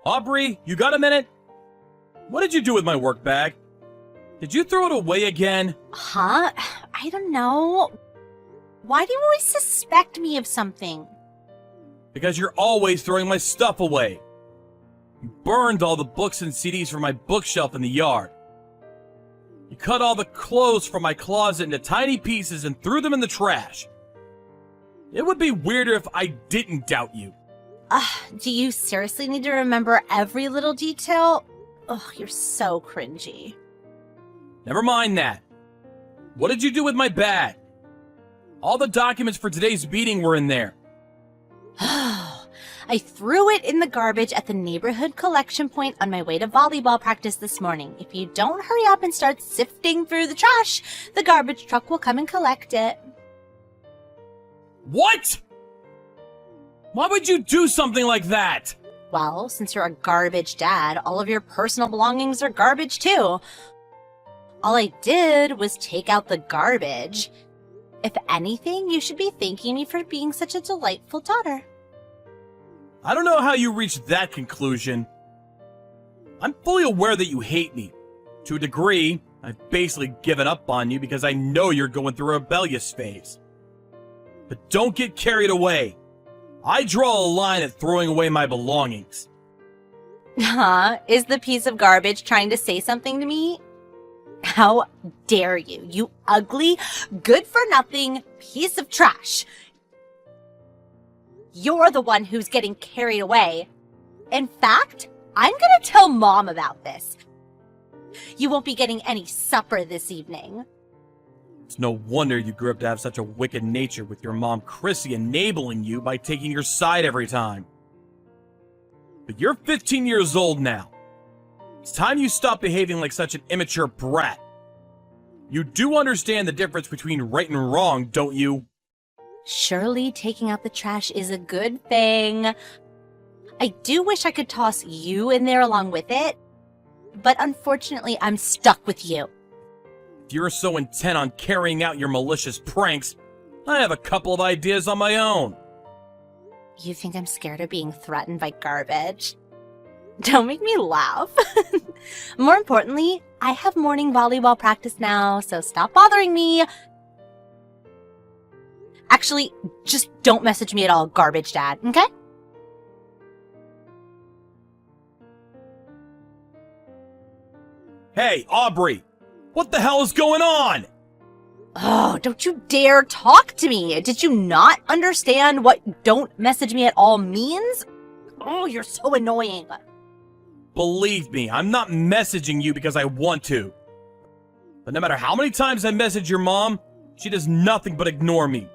Aubrey, you got a minute? What did you do with my work bag? Did you throw it away again? Huh? I don't know. Why do you always suspect me of something? Because you're always throwing my stuff away. You burned all the books and CDs from my bookshelf in the yard. You cut all the clothes from my closet into tiny pieces and threw them in the trash. It would be weirder if I didn't doubt you. Do you seriously need to remember every little detail? Ugh, you're so cringy. Never mind that. What did you do with my bag? All the documents for today's meeting were in there. I threw it in the garbage at the neighborhood collection point on my way to volleyball practice this morning. If you don't hurry up and start sifting through the trash, the garbage truck will come and collect it. What? Why would you do something like that? Well, since you're a garbage dad, all of your personal belongings are garbage too. All I did was take out the garbage. If anything, you should be thanking me for being such a delightful daughter. I don't know how you reached that conclusion. I'm fully aware that you hate me. To a degree, I've basically given up on you because I know you're going through a rebellious phase. But don't get carried away. I draw a line at throwing away my belongings. Huh? Is the piece of garbage trying to say something to me? How dare you, you ugly, good-for-nothing piece of trash. You're the one who's getting carried away. In fact, I'm gonna tell Mom about this. You won't be getting any supper this evening. It's no wonder you grew up to have such a wicked nature with your mom Chrissy enabling you by taking your side every time. But you're 15 years old now. It's time you stop behaving like such an immature brat. You do understand the difference between right and wrong, don't you? Surely taking out the trash is a good thing. I do wish I could toss you in there along with it, but unfortunately I'm stuck with you. If you're so intent on carrying out your malicious pranks, I have a couple of ideas on my own. You think I'm scared of being threatened by garbage? Don't make me laugh. More importantly, I have morning volleyball practice now, so stop bothering me. Actually, just don't message me at all, garbage dad, okay? Hey, Aubrey! What the hell is going on? Oh, don't you dare talk to me. Did you not understand what don't message me at all means? Oh, you're so annoying. Believe me, I'm not messaging you because I want to. But no matter how many times I message your mom, she does nothing but ignore me.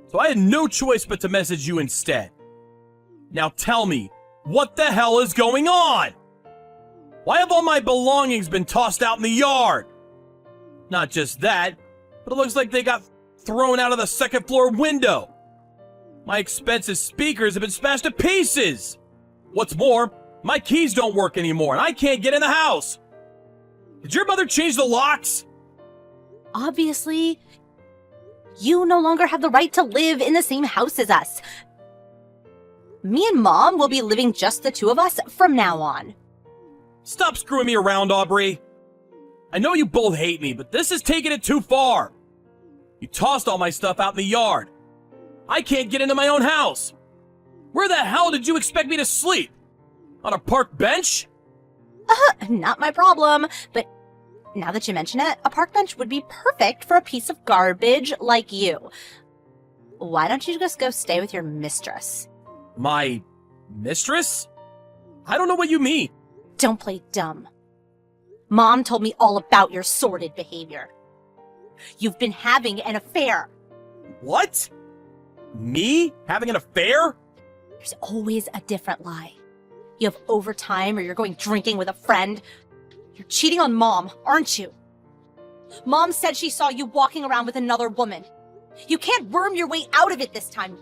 So I had no choice but to message you instead. Now tell me, what the hell is going on? Why have all my belongings been tossed out in the yard? Not just that, but it looks like they got thrown out of the second floor window. My expensive speakers have been smashed to pieces. What's more, my keys don't work anymore and I can't get in the house. Did your mother change the locks? Obviously, you no longer have the right to live in the same house as us. Me and Mom will be living just the two of us from now on. Stop screwing me around, Aubrey. I know you both hate me, but this is taking it too far. You tossed all my stuff out in the yard. I can't get into my own house. Where the hell did you expect me to sleep? On a park bench? Not my problem, but now that you mention it, a park bench would be perfect for a piece of garbage like you. Why don't you just go stay with your mistress? My mistress? I don't know what you mean. Don't play dumb. Mom told me all about your sordid behavior. You've been having an affair. What? Me? Having an affair? There's always a different lie. You have overtime or you're going drinking with a friend. You're cheating on Mom, aren't you? Mom said she saw you walking around with another woman. You can't worm your way out of it this time.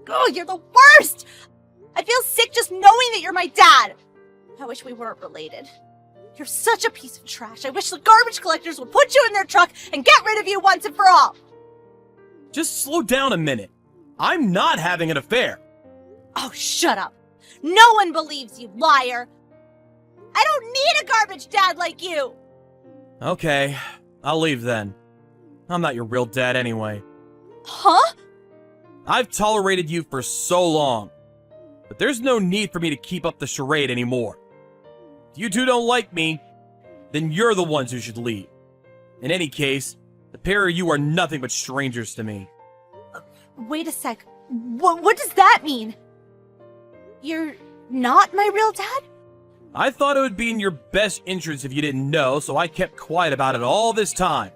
Oh, you're the worst! I feel sick just knowing that you're my dad. I wish we weren't related. You're such a piece of trash. I wish the garbage collectors would put you in their truck and get rid of you once and for all. Just slow down a minute. I'm not having an affair. Oh, shut up. No one believes you, liar! I don't need a garbage dad like you! Okay, I'll leave then. I'm not your real dad anyway. Huh? I've tolerated you for so long, but there's no need for me to keep up the charade anymore. If you two don't like me, then you're the ones who should leave. In any case, the pair of you are nothing but strangers to me. Wait a sec. What does that mean? You're not my real dad? I thought it would be in your best interest if you didn't know, so I kept quiet about it all this time.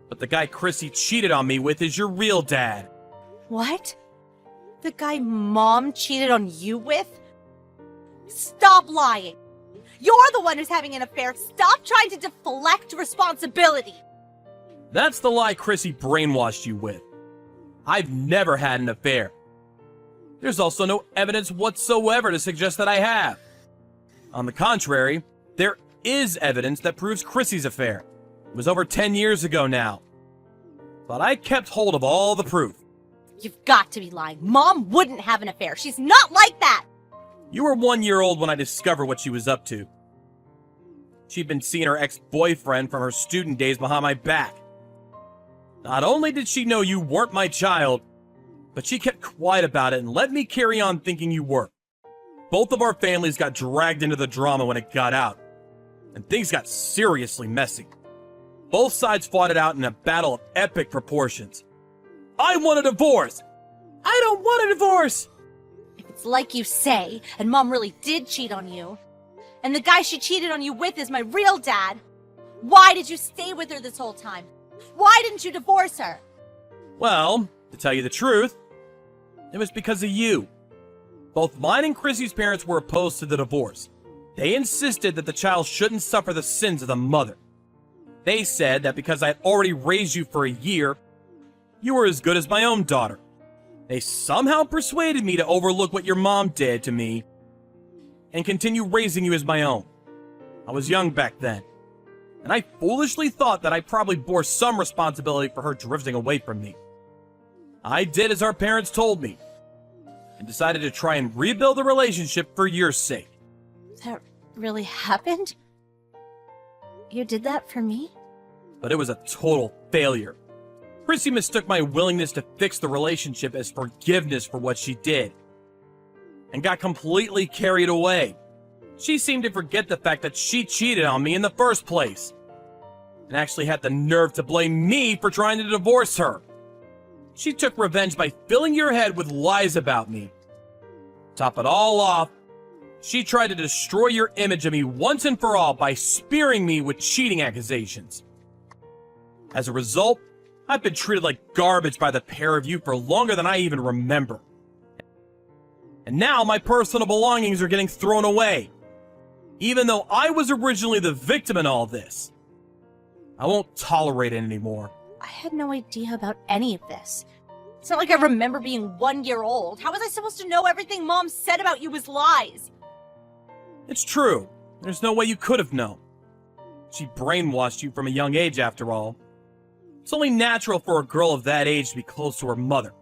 But the guy Chrissy cheated on me with is your real dad. What? The guy Mom cheated on you with? Stop lying! You're the one who's having an affair. Stop trying to deflect responsibility. That's the lie Chrissy brainwashed you with. I've never had an affair. There's also no evidence whatsoever to suggest that I have. On the contrary, there is evidence that proves Chrissy's affair. It was over 10 years ago now. But I kept hold of all the proof. You've got to be lying. Mom wouldn't have an affair. She's not like that! You were 1 year old when I discovered what she was up to. She'd been seeing her ex-boyfriend from her student days behind my back. Not only did she know you weren't my child, but she kept quiet about it and let me carry on thinking you were. Both of our families got dragged into the drama when it got out, and things got seriously messy. Both sides fought it out in a battle of epic proportions. I want a divorce! I don't want a divorce! If it's like you say, and Mom really did cheat on you, and the guy she cheated on you with is my real dad, why did you stay with her this whole time? Why didn't you divorce her? Well, to tell you the truth, it was because of you. Both mine and Chrissy's parents were opposed to the divorce. They insisted that the child shouldn't suffer the sins of the mother. They said that because I had already raised you for a year, you were as good as my own daughter. They somehow persuaded me to overlook what your mom did to me and continue raising you as my own. I was young back then, and I foolishly thought that I probably bore some responsibility for her drifting away from me. I did as our parents told me, and decided to try and rebuild the relationship for your sake. That really happened? You did that for me? But it was a total failure. Chrissy mistook my willingness to fix the relationship as forgiveness for what she did, and got completely carried away. She seemed to forget the fact that she cheated on me in the first place, and actually had the nerve to blame me for trying to divorce her. She took revenge by filling your head with lies about me. Top it all off, she tried to destroy your image of me once and for all by spearing me with cheating accusations. As a result, I've been treated like garbage by the pair of you for longer than I even remember. And now my personal belongings are getting thrown away, even though I was originally the victim in all this. I won't tolerate it anymore. I had no idea about any of this. It's not like I remember being 1 year old. How was I supposed to know everything Mom said about you was lies? It's true. There's no way you could have known. She brainwashed you from a young age, after all. It's only natural for a girl of that age to be close to her mother.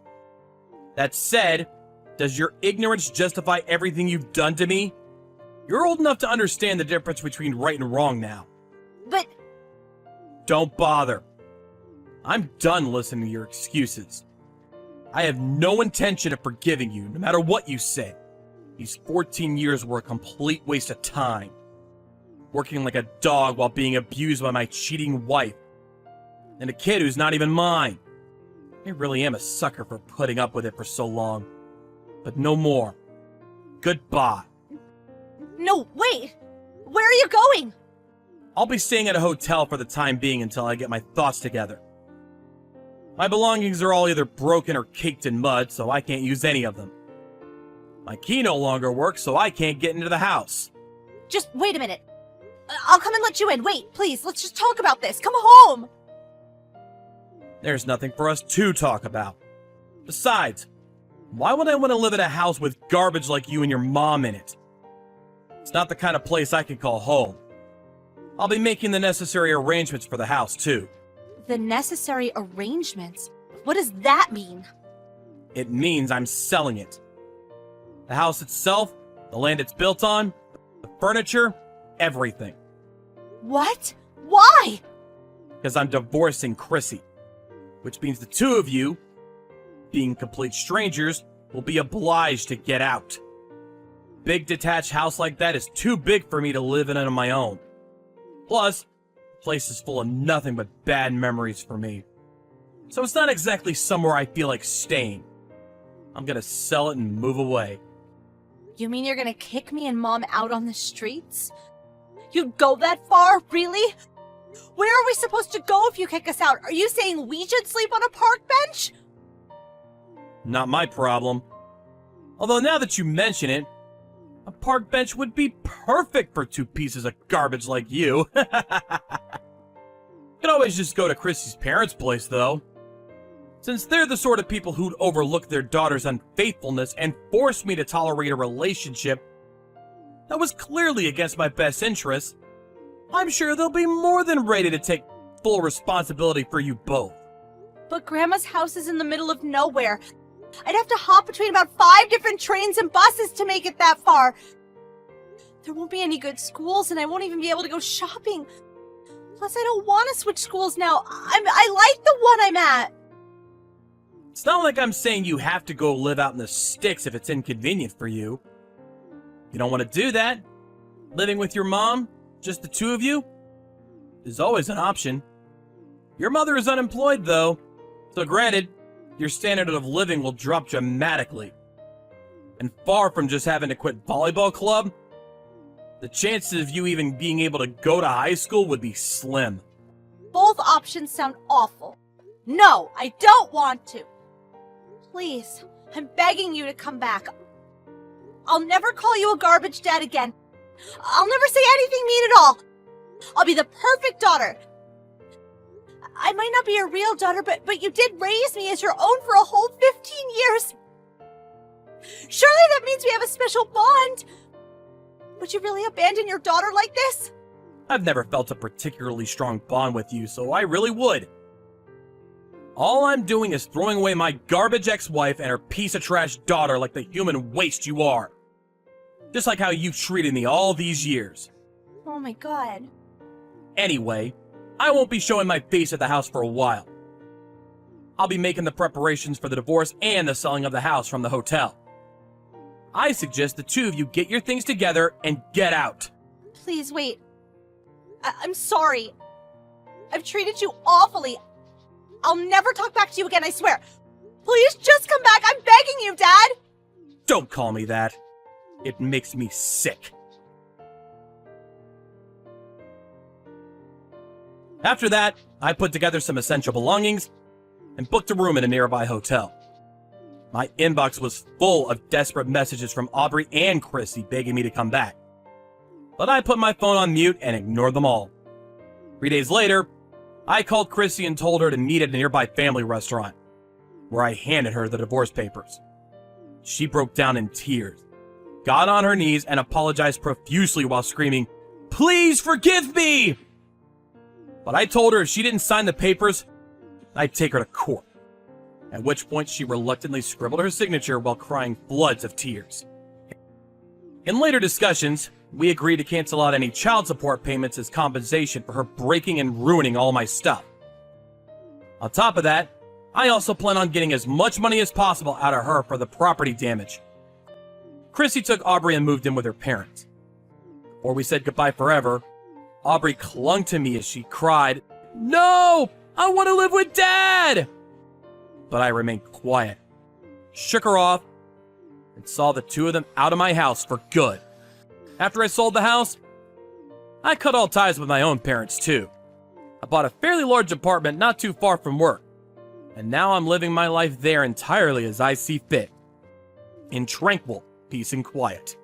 That said, does your ignorance justify everything you've done to me? You're old enough to understand the difference between right and wrong now. But... Don't bother. I'm done listening to your excuses. I have no intention of forgiving you, no matter what you say. These 14 years were a complete waste of time. Working like a dog while being abused by my cheating wife. And a kid who's not even mine. I really am a sucker for putting up with it for so long. But no more. Goodbye. No, wait! Where are you going? I'll be staying at a hotel for the time being until I get my thoughts together. My belongings are all either broken or caked in mud, so I can't use any of them. My key no longer works, so I can't get into the house. Just wait a minute. I'll come and let you in. Wait, please, let's just talk about this. Come home! There's nothing for us to talk about. Besides, why would I want to live in a house with garbage like you and your mom in it? It's not the kind of place I can call home. I'll be making the necessary arrangements for the house, too. The necessary arrangements? What does that mean? It means I'm selling it. The house itself, the land it's built on, the furniture, everything. What? Why? Because I'm divorcing Chrissy. Which means the two of you, being complete strangers, will be obliged to get out. Big detached house like that is too big for me to live in on my own. Plus, the place is full of nothing but bad memories for me. So it's not exactly somewhere I feel like staying. I'm gonna sell it and move away. You mean you're gonna kick me and Mom out on the streets? You'd go that far? Really? Where are we supposed to go if you kick us out? Are you saying we should sleep on a park bench? Not my problem. Although now that you mention it, a park bench would be perfect for two pieces of garbage like you. Could always just go to Chrissy's parents' place, though. Since they're the sort of people who'd overlook their daughter's unfaithfulness and force me to tolerate a relationship that was clearly against my best interests, I'm sure they'll be more than ready to take full responsibility for you both. But Grandma's house is in the middle of nowhere. I'd have to hop between about 5 different trains and buses to make it that far. There won't be any good schools, and I won't even be able to go shopping. Plus, I don't want to switch schools now. I like the one I'm at. It's not like I'm saying you have to go live out in the sticks if it's inconvenient for you. You don't want to do that? Living with your mom, just the two of you, is always an option. Your mother is unemployed, though, so granted, your standard of living will drop dramatically. And far from just having to quit volleyball club, the chances of you even being able to go to high school would be slim. Both options sound awful. No, I don't want to. Please, I'm begging you to come back. I'll never call you a garbage dad again. I'll never say anything mean at all. I'll be the perfect daughter. I might not be your real daughter, but you did raise me as your own for a whole 15 years. Surely that means we have a special bond. Would you really abandon your daughter like this? I've never felt a particularly strong bond with you, so I really would. All I'm doing is throwing away my garbage ex-wife and her piece of trash daughter like the human waste you are. Just like how you've treated me all these years. Oh my god. Anyway, I won't be showing my face at the house for a while. I'll be making the preparations for the divorce and the selling of the house from the hotel. I suggest the two of you get your things together and get out. Please wait. I'm sorry. I've treated you awfully. I'll never talk back to you again, I swear. Please just come back. I'm begging you, Dad. Don't call me that. It makes me sick. After that, I put together some essential belongings and booked a room in a nearby hotel. My inbox was full of desperate messages from Aubrey and Chrissy begging me to come back. But I put my phone on mute and ignored them all. 3 days later, I called Chrissy and told her to meet at a nearby family restaurant, where I handed her the divorce papers. She broke down in tears, got on her knees, and apologized profusely while screaming, "Please forgive me!" But I told her if she didn't sign the papers, I'd take her to court. At which point she reluctantly scribbled her signature while crying floods of tears. In later discussions, we agreed to cancel out any child support payments as compensation for her breaking and ruining all my stuff. On top of that, I also plan on getting as much money as possible out of her for the property damage. Chrissy took Aubrey and moved in with her parents. Before we said goodbye forever, Aubrey clung to me as she cried, "No! I want to live with Dad!" But I remained quiet, shook her off, and saw the two of them out of my house for good. After I sold the house, I cut all ties with my own parents too. I bought a fairly large apartment not too far from work, and now I'm living my life there entirely as I see fit, in tranquil peace and quiet.